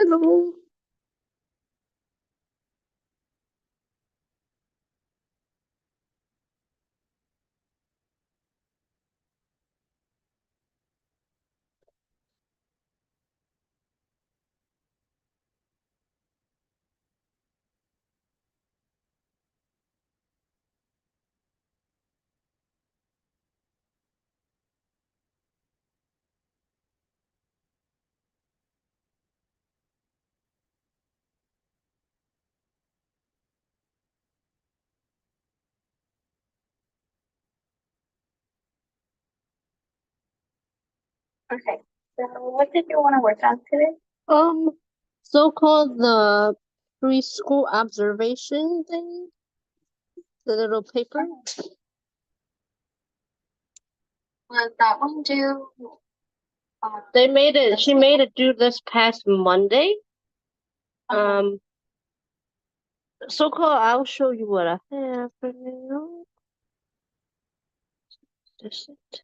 Hello. Okay. So what did you want to work on today? Um, so-called the preschool observation thing, the little paper. Was that one due? They made it. She made it due this past Monday. Uh-huh. So-called. I'll show you what I have for now. This it.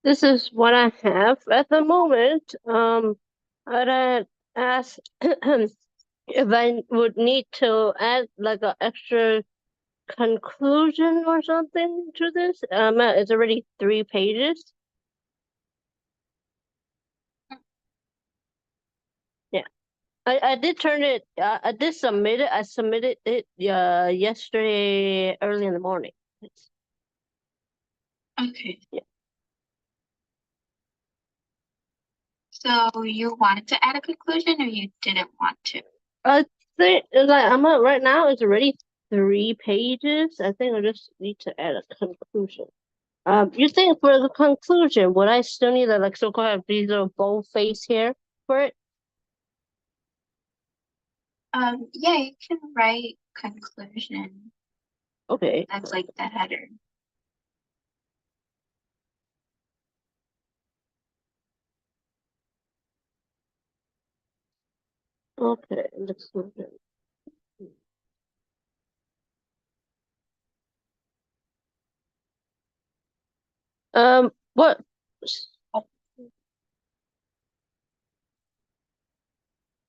This is what I have at the moment. I'd ask if I would need to add like an extra conclusion or something to this. It's already 3 pages. Yeah, I did turn it. I did submit it. I submitted it yesterday early in the morning. Okay. Yeah. So you wanted to add a conclusion or you didn't want to? I think like I'm at right now. It's already 3 pages. I think I just need to add a conclusion. You think for the conclusion, would I still need to like so-called have these little bold face here for it? Yeah, you can write conclusion. Okay. That's like the header. Okay. Let's look at what?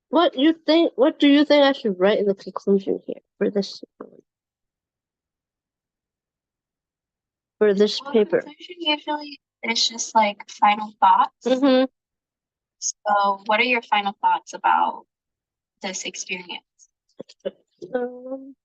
What you think? What do you think I should write in the conclusion here for this Well, paper? conclusion usually is just like final thoughts. Mm-hmm. So what are your final thoughts about this experience? Um,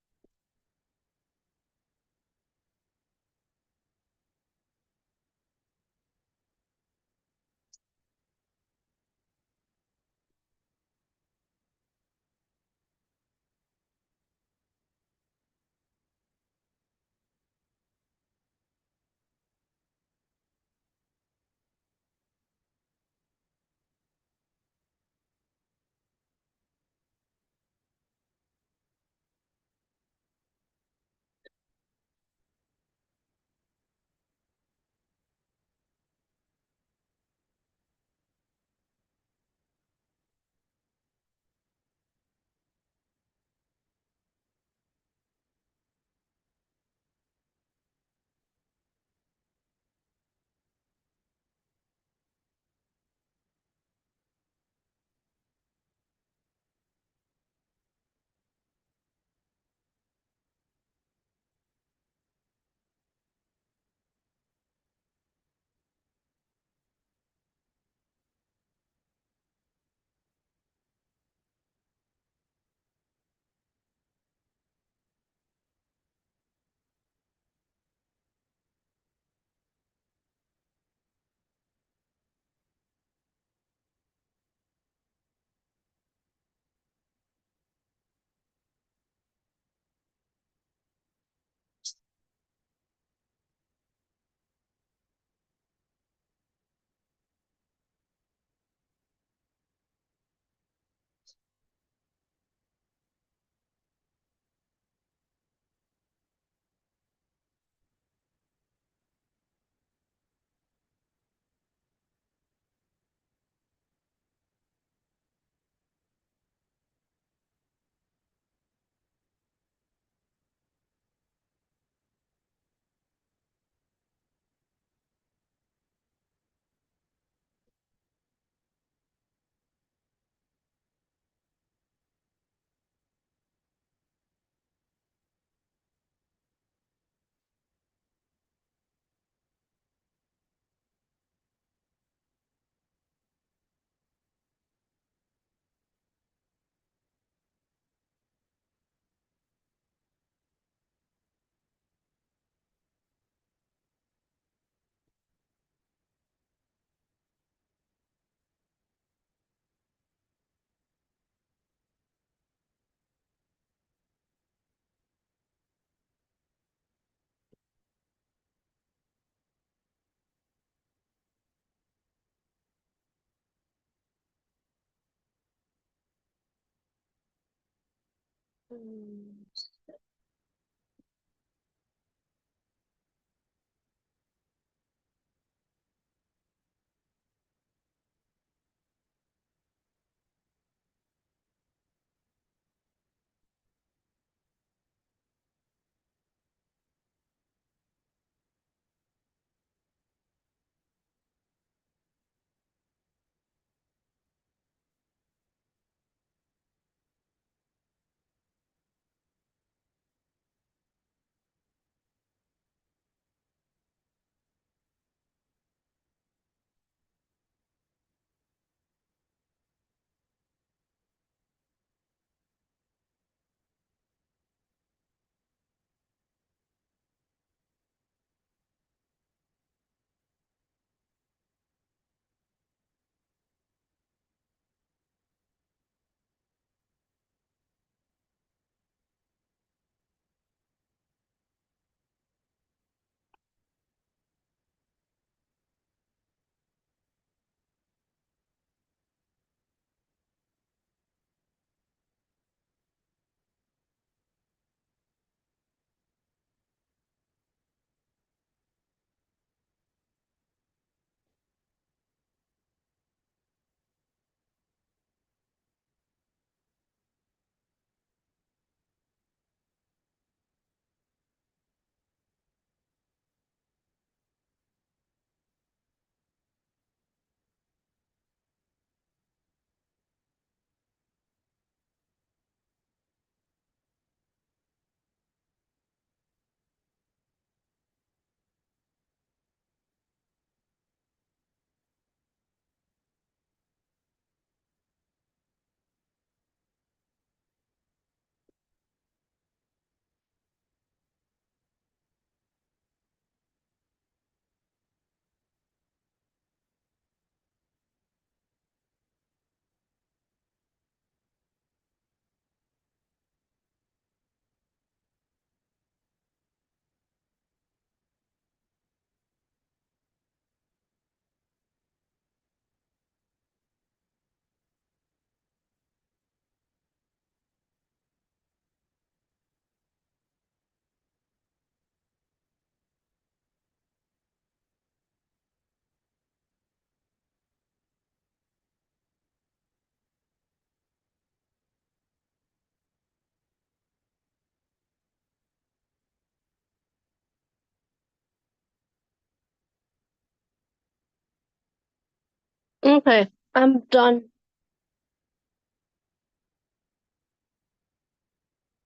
Okay, I'm done.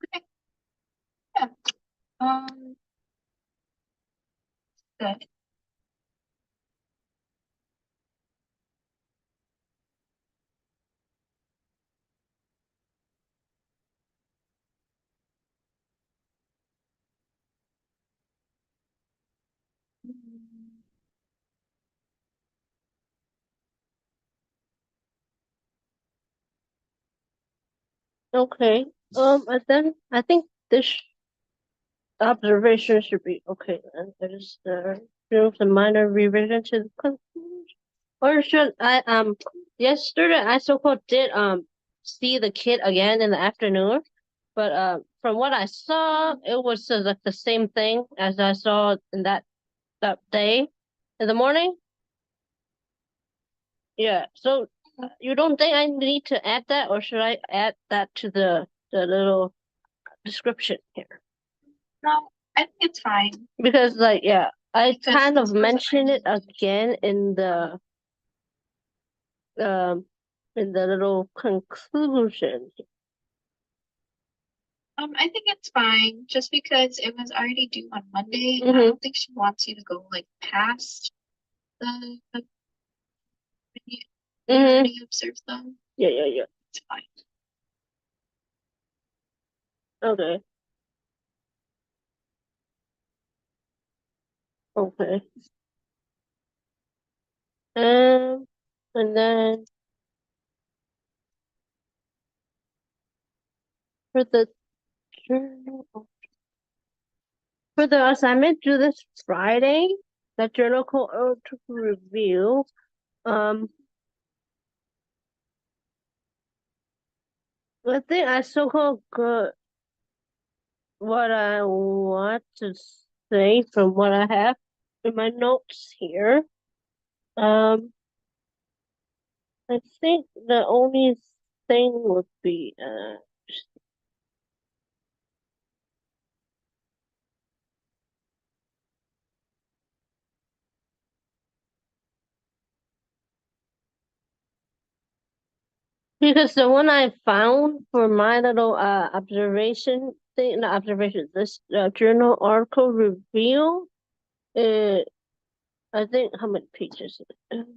Okay. Yeah. Good. Okay. And then I think this observation should be okay. And there's a minor revision to the conclusion. Or should I yesterday I so-called did see the kid again in the afternoon, but from what I saw, it was like the same thing as I saw in that day in the morning. Yeah. So you don't think I need to add that, or should I add that to the little description here? No, I think it's fine. Because like yeah, I Because kind of this was mentioned it already- again um in the little conclusion. I think it's fine, just because it was already due on Monday. I Mm-hmm. don't think she wants you to go like past the you Mm-hmm. already observed them. Yeah. It's fine. Okay. Okay. Um, and then for the journal, for the assignment due this Friday, the journal called to review. Um, I think I so-called good. what I want to say from what I have in my notes here. Um, I think the only thing would be because the one I found for my little observation thing, not observation, this journal article reveal, uh, I think how many pages? Is it?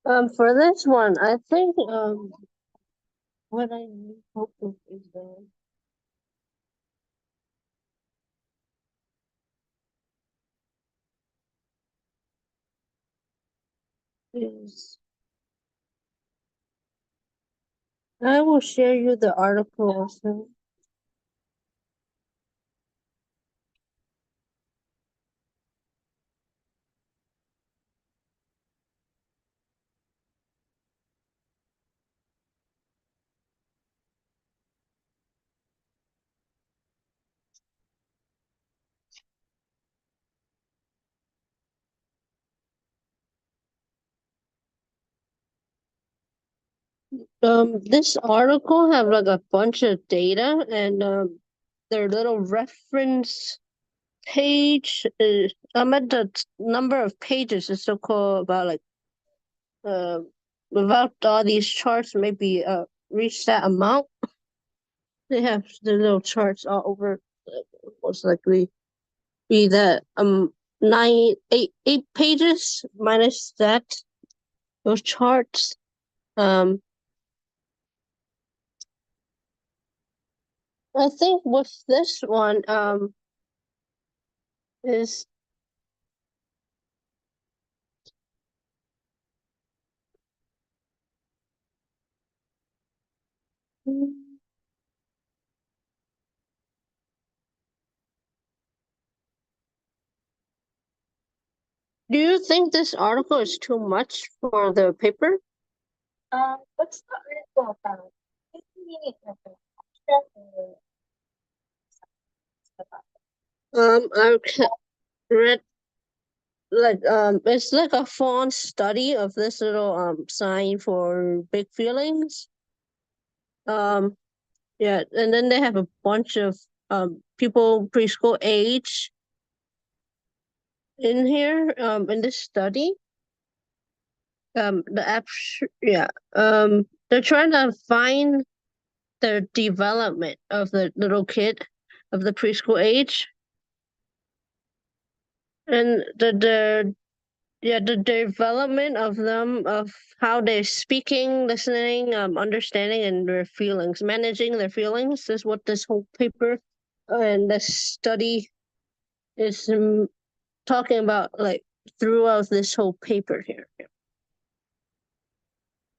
Um, for this one, I think what I hope is is I will share you the article also. This article have like a bunch of data and their little reference page is I'm at the number of pages is so cool about like uh without all these charts maybe reach that amount. They have the little charts all over most likely be that eight pages minus that those charts. Um I think with this one is do you think this article is too much for the paper? What's the article about? Give me like an abstract or something about Read like it's like a font study of this little sign for big feelings. Um yeah, and then they have a bunch of people preschool age in here in this study. The app yeah they're trying to find the development of the little kid of the preschool age and the development of them of how they're speaking, listening, understanding, and their feelings, managing their feelings is what this whole paper and this study is talking about, like throughout this whole paper here.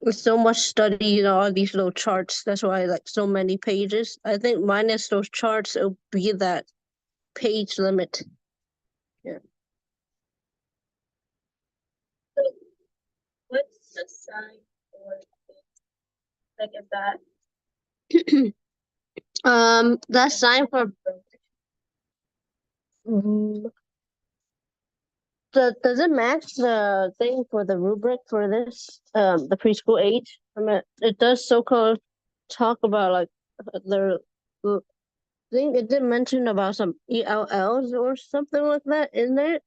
There's so much study, all these little charts. That's why like so many pages. I think minus those charts, it'll be that page limit. Yeah. So what's the sign for like is that That sign for mm, does it match the thing for the rubric for this the preschool age? I mean, it does so called talk about like the thing. It did mention about some ELLs or something like that in there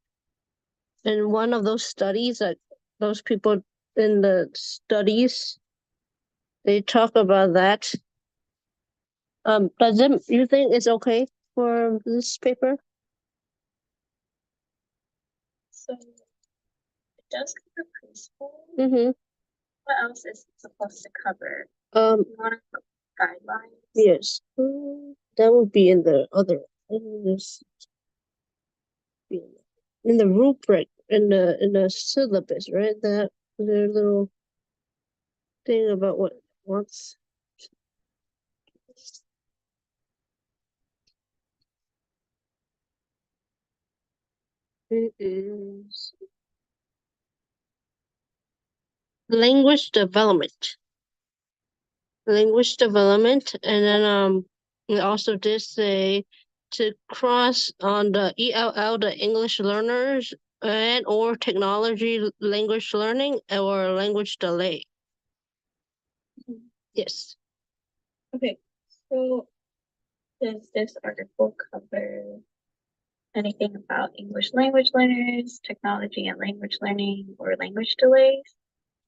in one of those studies that those people in the studies they talk about that. Does it you think it's okay for this paper? so it does cover preschool? Mm-hmm. What else is it supposed to cover? Um, You want to guidelines? yes. That would be in the other, in the rubric, in the syllabus, right? That the little thing about what it wants. It is language development. Language development, and then it also did say to cross on the ELL, the English learners, and or technology language learning or language delay. Mhm. Yes. Okay, so does this article cover anything about English language learners, technology and language learning, or language delays?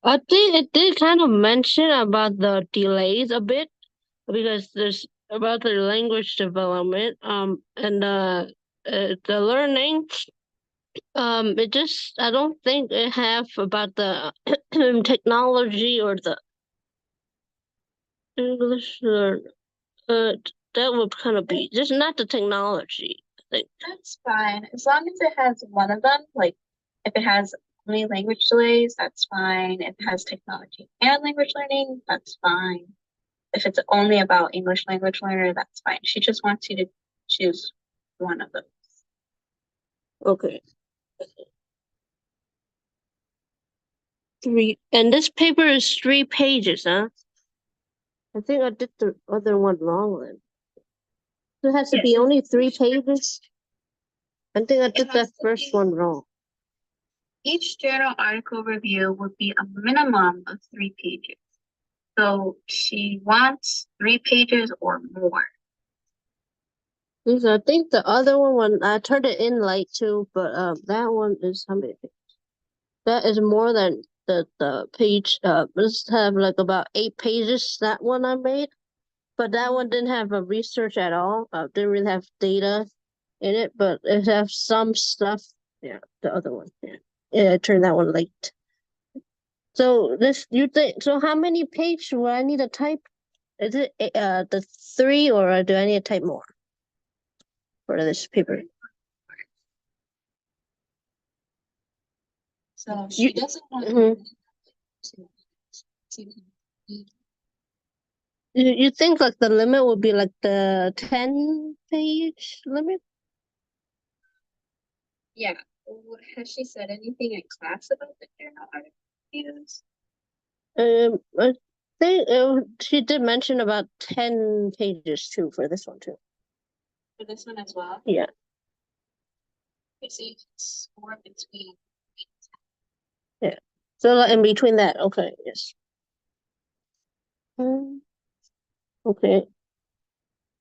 I think it did kind of mention about the delays a bit because there's about the language development and the learning. It just I don't think it have about the technology or the English learn. That would kind of be just not the technology, I think. That's fine, as long as it has one of them, like if it has only language delays, that's fine. If it has technology and language learning, that's fine. If it's only about English language learner, that's fine. She just wants you to choose one of those. Okay. And this paper is 3 pages, huh? I think I did the other one wrong then. It has to be Yes. only 3 pages. I think I did has that to first be- one wrong. Each journal article review would be a minimum of 3 pages. So she wants 3 pages or more. Because I think the other one when I turned it in late too, but that one is how many pages? That is more than the page. This have like about 8 pages. That one I made, but that one didn't have a research at all. Didn't really have data in it, but it have some stuff. Yeah, the other one. Yeah, I turned that one late. So this you think? So how many pages will I need to type? Is it the 3 or do I need to type more for this paper? So she doesn't want to You think like the limit would be like the 10 page limit? Yeah. Has she said anything in class about the journal article reviews? I think she did mention about 10 pages too for this one too. For this one as well? Yeah. Okay, so you can score between. Yeah. So like, in between that, okay, yes. Okay.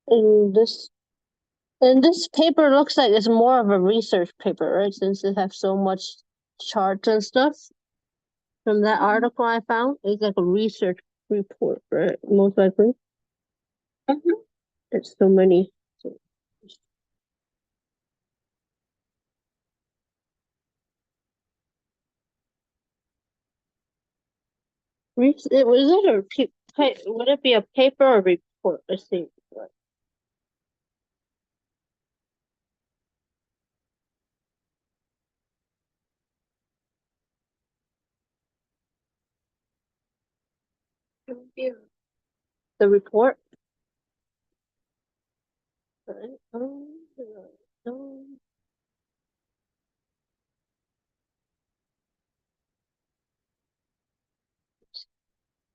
And this paper looks like it's more of a research paper, right? Since it has so much charts and stuff. From that article I found, it's like a research report, right? Most likely. There's so many. Was it would it be a paper or report? Let's see. Review. The report. Right.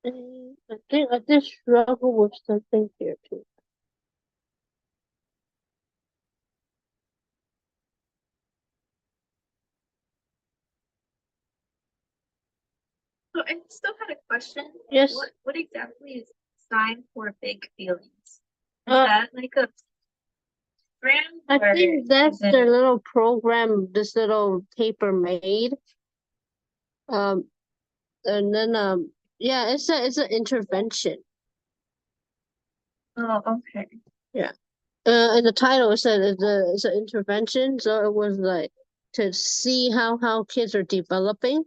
I think I did struggle with something here too. So I still had a question. Yes. What exactly is sign for big feelings? Is Uh, that like a program? I or think that's is it- the little program this little paper made. And then yeah, it's an intervention. Oh, okay. Yeah. In the title it said it's an intervention, so it was like to see how kids are developing.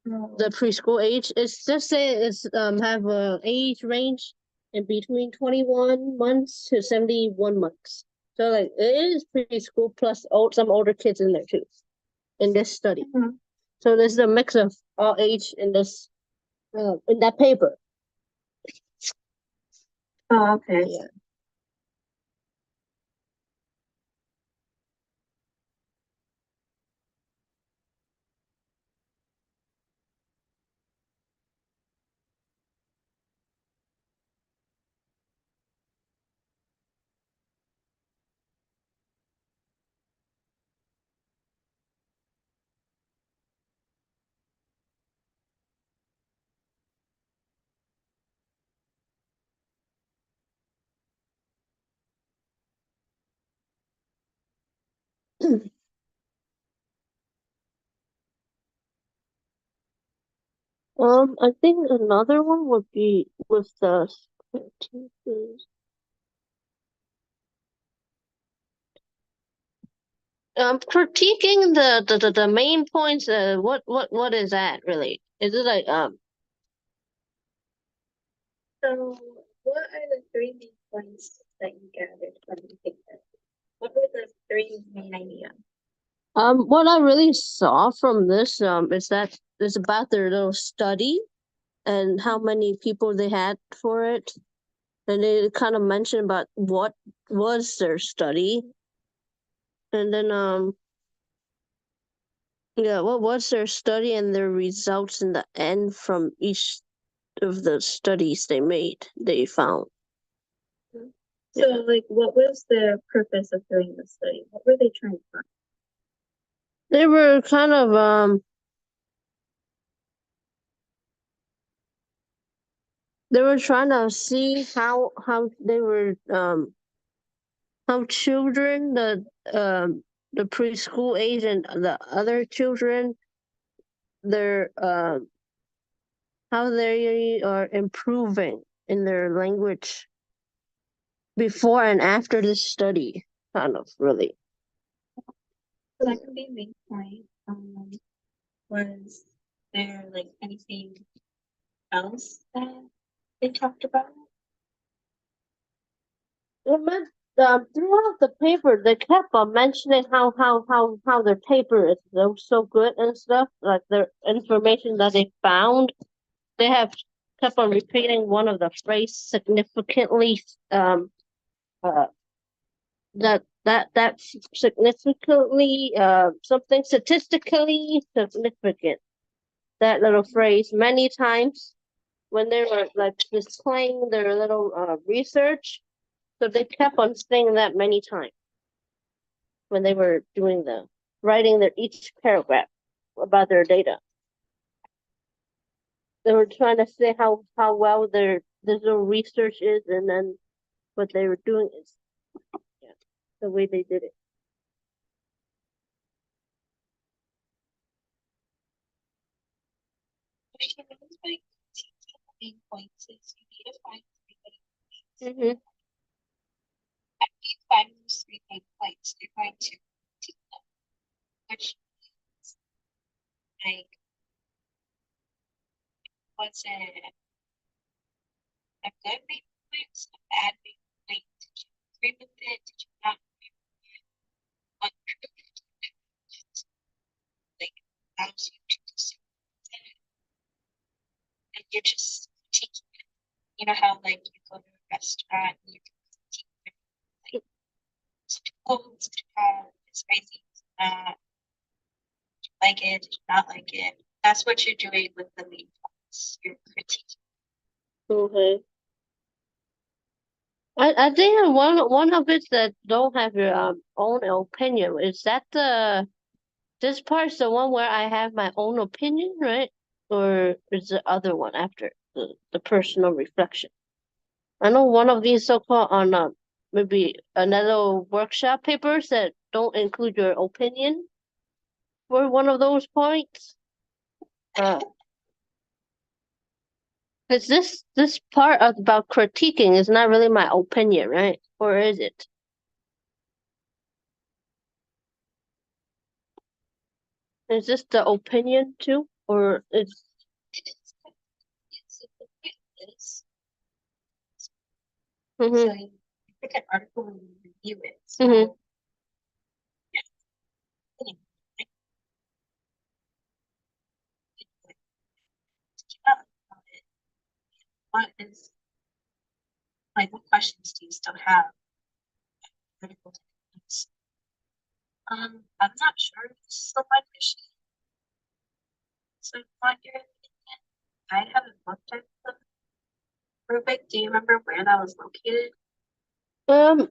the preschool age. It's just say it's have a age range in between 21 months to 71 months. So like it is preschool plus some older kids in there too in this study. So there's a mix of all age in this in that paper. Oh, okay. Yeah. I think another one would be with the critiquing the main points. What is that really? Is it like So, what are the three main points that you gathered from the paper? What were the three main ideas? what I really saw from this is that it's about their little study and how many people they had for it, and they kind of mentioned about what was their study, and then yeah, what was their study and their results in the end from each of the studies they found. So, like, what was the purpose of doing the study? What were they trying to find? They were kind of they were trying to see how they were how children the preschool age and the other children they're how they are improving in their language before and after this study, kind of really. So that could be a main point. Was there like anything else that they talked about? It meant throughout the paper they kept on mentioning how their paper is so good and stuff, like the information that they found. They have kept on repeating one of the phrase significantly uh that significantly something statistically significant, that little phrase many times when they were like displaying their little research. So they kept on saying that many times when they were doing the writing their each paragraph about their data. They were trying to say how well their little research is, and then what they were doing is yeah, the way they did it. She means by main points is you need to find three main points. Mm-hmm. After you find those three main points, you're going to critique them, which means like was it a good main point, a bad main point? Did you agree with it? Did you not agree with it? What like allows you to disagree with it? And you're just critiquing it. You know how like you go to a restaurant and you can critique like foods, how it's spicy, like it, did you not like it? That's what you're doing with the main points. You're critiquing. Okay. I think one of it that don't have your own opinion is that this part's the one where I have my own opinion, right? Or is the other one after the personal reflection? I know one of these so-called on maybe another workshop papers that don't include your opinion for one of those points. Uh, because this part about critiquing is not really my opinion, right? Or is it? Is this the opinion too? or it's It's this. mm-hmm. So you pick an article and you review it. So Mm-hmm. what is like what questions do you still have? Critical techniques. I'm not sure if so much so what your opinion. I haven't looked at the rubric. Do you remember where that was located?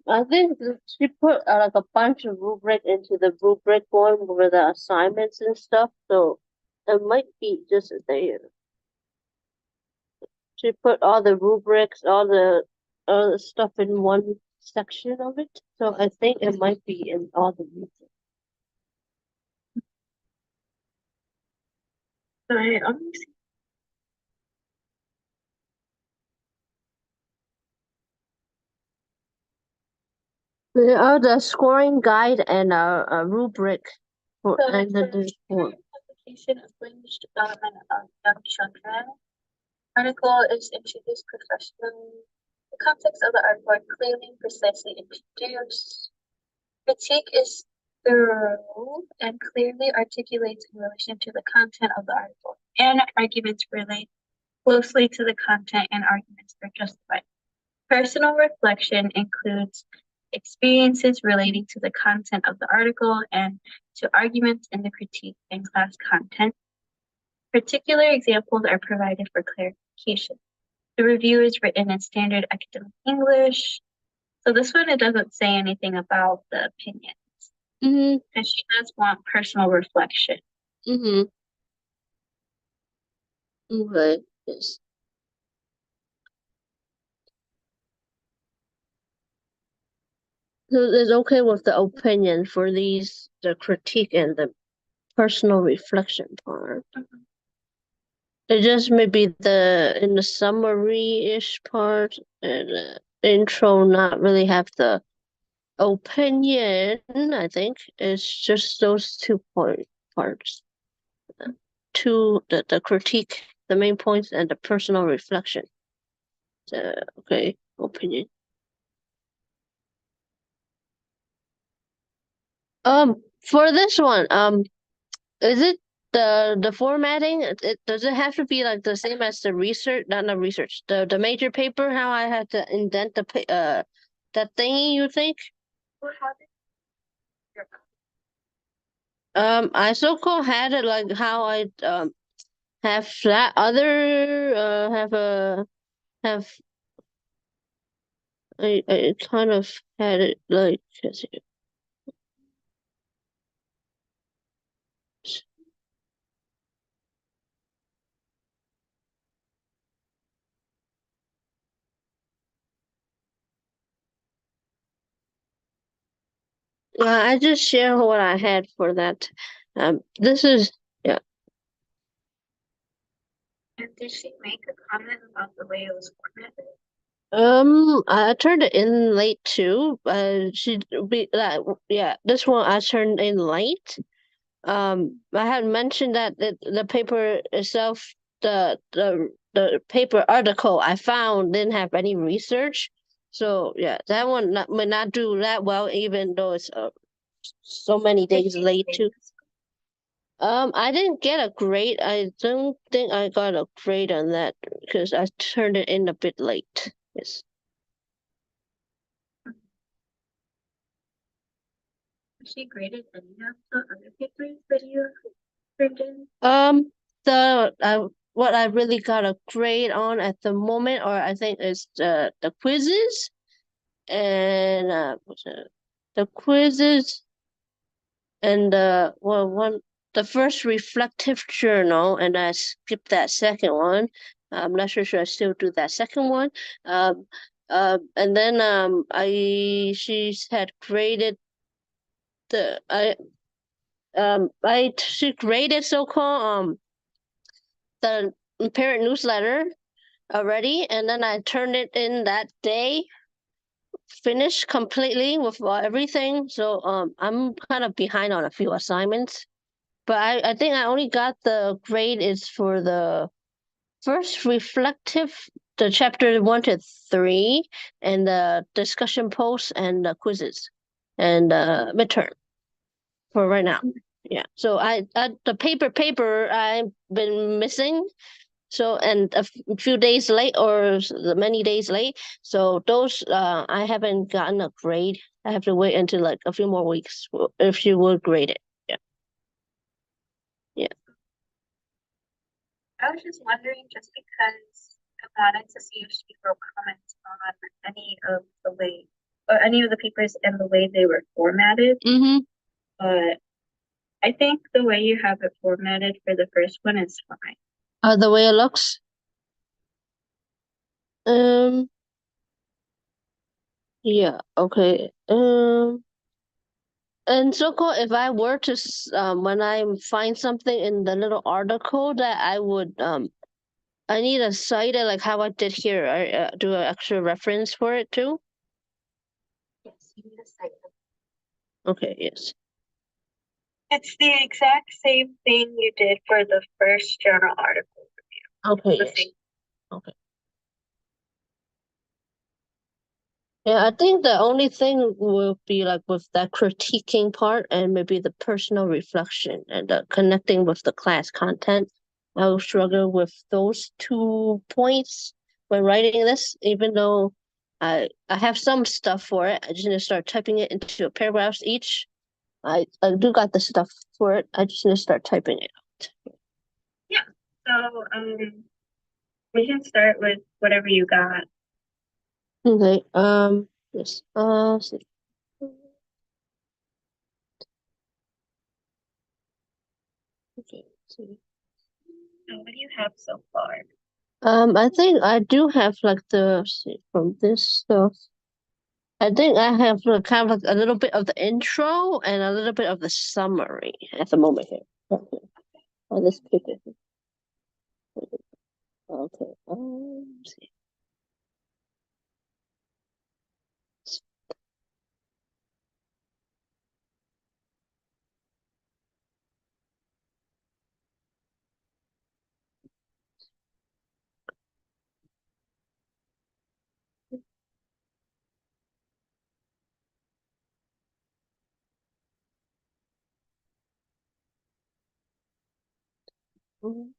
I think she put like a bunch of rubric into the rubric one with the assignments and stuff, so it might be just there. She put all the rubrics, all the stuff in one section of it, so I think it might be in all the rubrics. Alright, let me see. There are the scoring guide and a rubric for So and it's the form. application of language development of young children. Article is introduced professionally. The context of the article are clearly and precisely introduced. Critique is thorough and clearly articulates in relation to the content of the article, and arguments relate closely to the content and arguments are justified. Personal reflection includes experiences relating to the content of the article and to arguments in the critique and class content. Particular examples are provided for clarification. The review is written in standard academic English. So this one, it doesn't say anything about the opinions. Mm-hmm. And she does want personal reflection. Mm-hmm. Okay. Yes. So it's okay with the opinion for these, the critique and the personal reflection part. Mhm. It just maybe in the summary-ish part and intro not really have the opinion, I think. It's just those two parts. The critique, the main points, and the personal reflection. Okay, opinion. For this one, is it the formatting? Does it have to be like the same as the research? Not the research. The major paper. How I had to indent that thingy. You think? What happened? I so-called had it like how I have that other have I kind of had it like let's see. I just share what I had for that. This is yeah. And did she make a comment about the way it was formatted? I turned it in late too. She be that yeah. This one I turned in late. I had mentioned that the paper itself, the paper article I found didn't have any research. So yeah, that one might not do that well, even though it's so many days late too. I didn't get a grade. I don't think I got a grade on that because I turned it in a bit late. Yes. She graded any of the other papers that you turned in? What I really got a grade on at the moment, or I think is the quizzes and what's it? The quizzes and the first reflective journal, and I skipped that second one. I'm not sure should I still do that second one. Um, and then she's had graded the she graded so-called the parent newsletter already, and then I turned it in that day, finished completely with everything. So I'm kind of behind on a few assignments. but I think I only got the grade is for the first reflective, the chapter 1 to 3, and the discussion posts and the quizzes, and midterm for right now. Yeah. So I the paper I've been missing. So and few days late or many days late. So those I haven't gotten a grade. I have to wait until like a few more weeks if you will grade it. Yeah. Yeah. I was just wondering, just because I wanted to see if she wrote comments on any of the way, or any of the papers and the way they were formatted. Mm-hmm. But I think the way you have it formatted for the first one is fine. The way it looks. Um. Yeah. Okay. And so cool. If I were to when I find something in the little article that I would I need to cite it like how I did here. I do an extra reference for it too. Yes, you need to cite them. Okay. Yes. It's the exact same thing you did for the first journal article review. Okay. The Yes. same. Okay. Yeah, I think the only thing will be like with that critiquing part and maybe the personal reflection and the connecting with the class content. I will struggle with those 2 points when writing this, even though I have some stuff for it. I just need to start typing it into paragraphs each. I do got the stuff for it. I just need to start typing it out. Yeah. So we can start with whatever you got. Okay. Yes. Let's see. Okay. Let's see. So what do you have so far? I think I do have like the from this stuff. I think I have like, kind of like a little bit of the intro and a little bit of the summary at the moment here. Okay. On this paper. Okay. Let's see. Okay.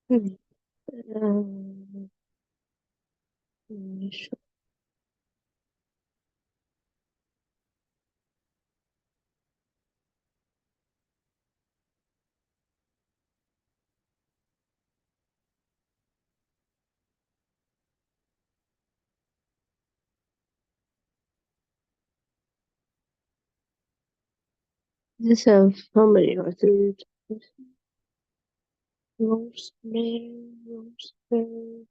Hmm. Um, this have how many authors? Rosemary, Rosemary.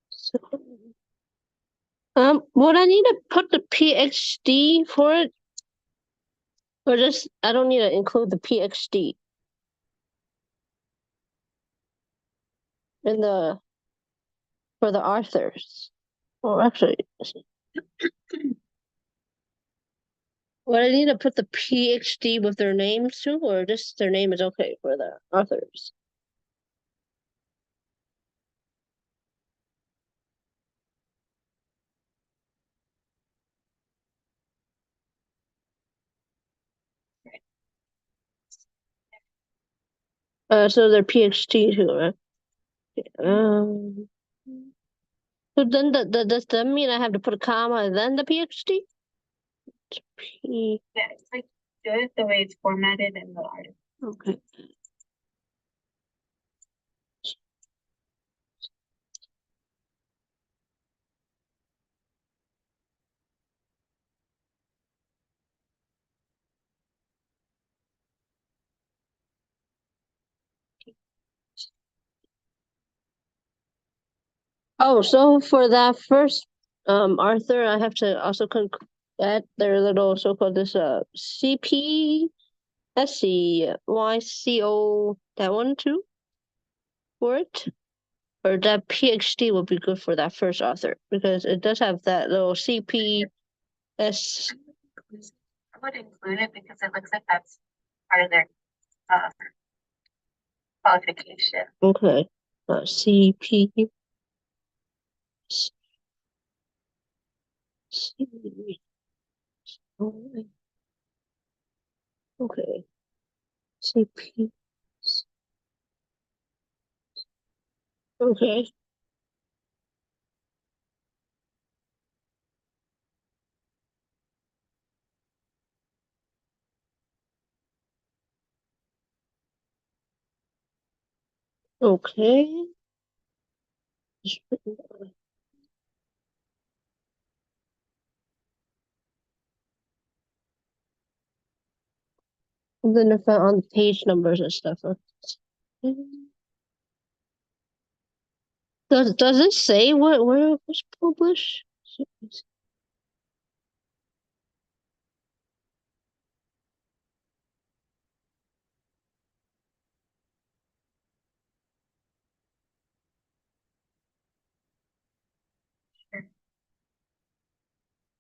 So, would I need to put the PhD for it, or just I don't need to include the PhD in the for the authors? Or actually, let's see. Would I need to put the PhD with their names too, or just their name is okay for the authors? So their PhD too, right? So then does that mean I have to put a comma and then the PhD? P. Yeah, it's like good the way it's formatted in the article. Okay. Oh, so for that first Arthur, I have to also add their little so-called this CPSCYCO, that one too for it, or that PhD would be good for that first author because it does have that little CPS. I would include it because it looks like that's part of their uh, qualification. Okay, CP. Okay, CP. Okay. Okay. And then if on the page numbers and stuff. Does it say where it was published?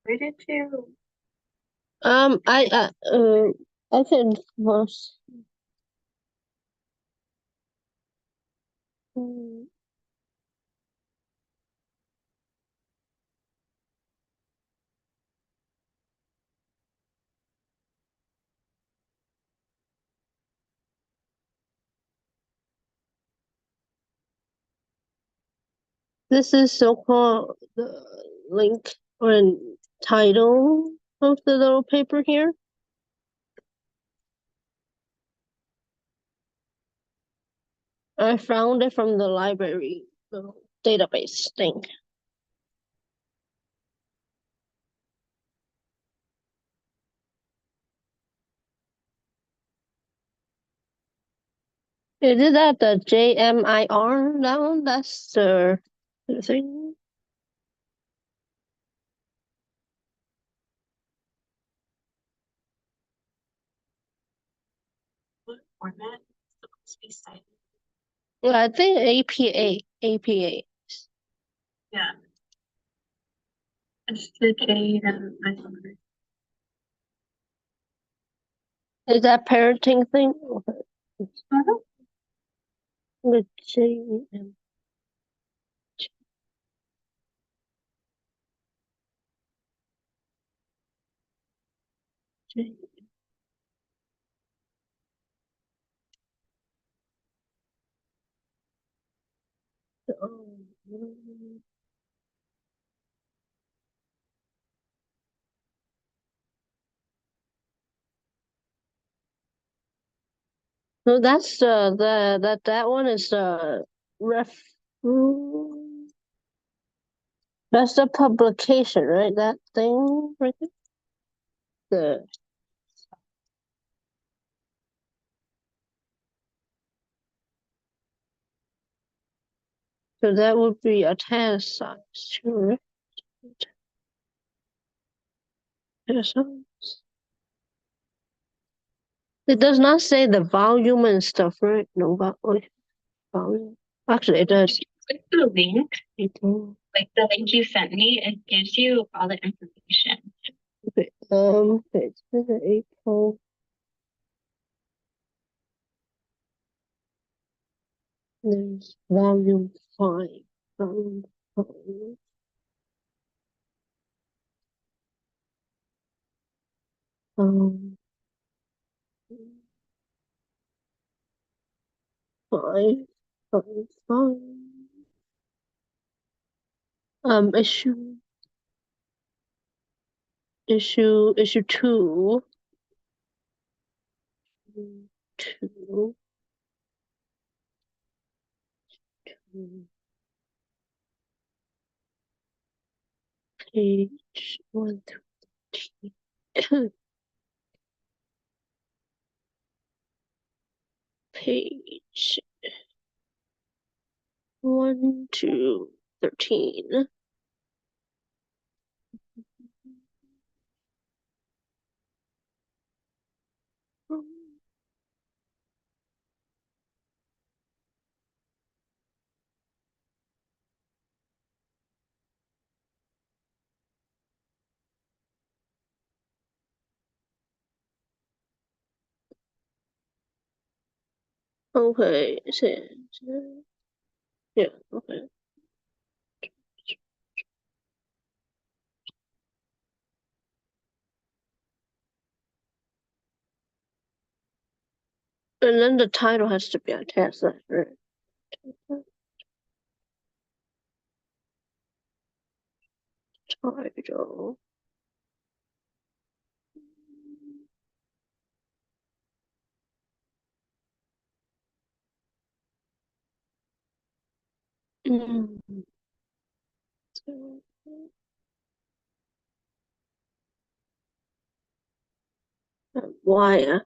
Where did you? I can post. This is so-called the link or title of the little paper here. I found it from the library database thing. Is it that the JMIR? That one? That's the thing. What format is supposed to be cited? Yeah, I think APA. APA. Yeah. It's the J and I don't know. Is that parenting thing? Okay. The JM. So that's that one is ref. That's the publication, right? That thing right there. The so that would be a 10 size, sure. 10 size. It does not say the volume and stuff, right? No volume. Actually, it does. Click the link, like the link you sent me, it gives you all the information. Okay. it's been April. There's volume 5. Volume 5. Um, 5, 5, 5. Issue 2. 2. 2. Page 1 through 13. Page 1 to 13. Okay, yeah, okay. And then the title has to be attached, that's right. Title. Mm. Why?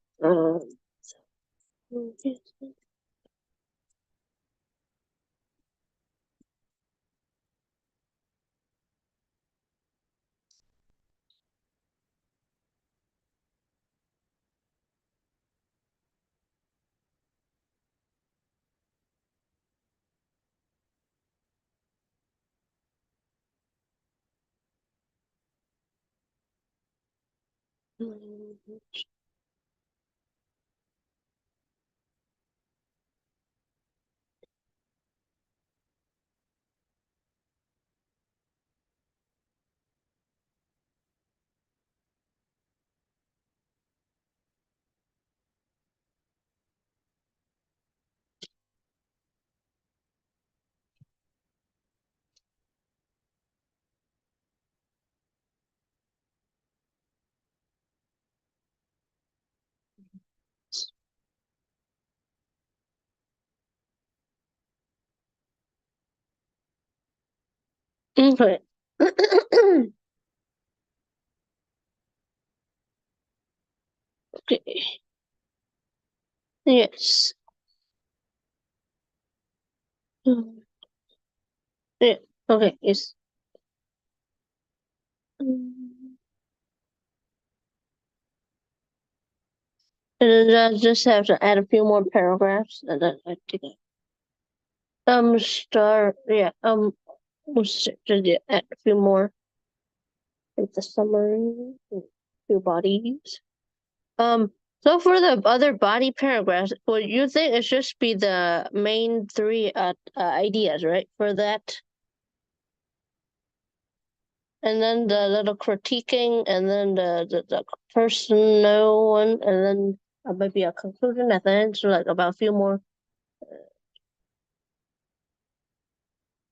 Okay. Okay. Yes. Yeah. Okay. Yes. And then I just have to add a few more paragraphs, and then I think start. Yeah. Just yeah, add a few more. Like the summary, a few bodies. So for the other body paragraphs, would you think it should be the main three ideas, right? For that, and then the little critiquing, and then the personal one, and then maybe a conclusion at the end, so like about a few more,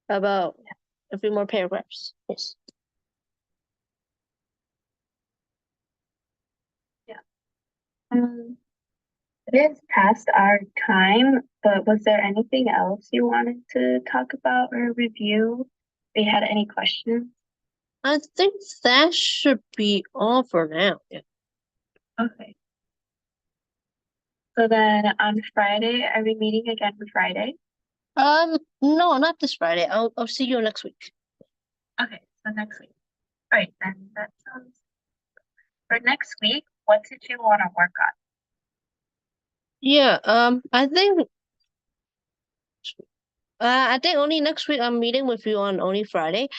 about a few more paragraphs. Yes. Yeah. It is past our time, but was there anything else you wanted to talk about or review? If you had any questions? I think that should be all for now. Yeah. Okay. So then on Friday, are we meeting again for Friday? No, not this Friday. I'll see you next week. Okay, so next week. All right, then that sounds for next week. What did you want to work on? Yeah. I think only next week I'm meeting with you on only Friday.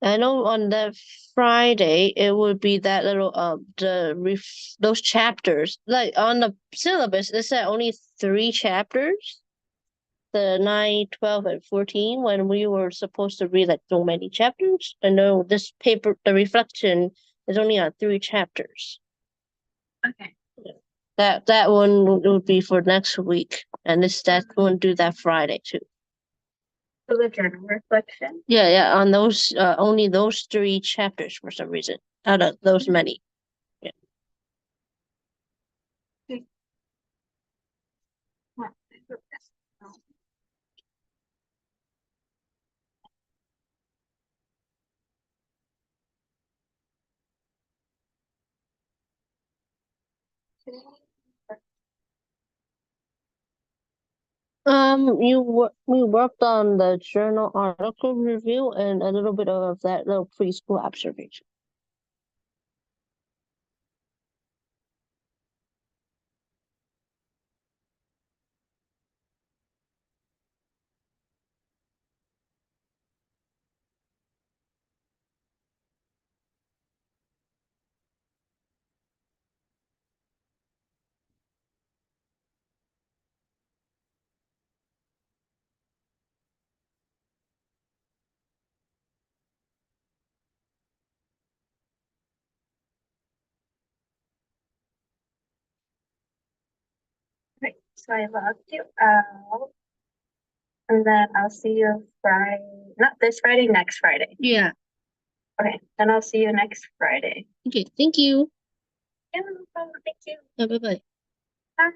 I know on that Friday it would be that little those chapters. Like on the syllabus, it said only 3 chapters. The 9, 12, and 14 when we were supposed to read like so many chapters. I know this paper, the reflection is only on 3 chapters. Okay. That one would be for next week, and that one due that Friday too. So the journal reflection. Yeah, on those only those 3 chapters for some reason out of those many. Yeah. Okay. We worked on the journal article review and a little bit of that little preschool observation. Right. So I logged you out. And then I'll see you Friday, not this Friday, next Friday. Yeah. Okay, then I'll see you next Friday. Okay, thank you. Yeah, no problem. Thank you. Bye bye. Bye.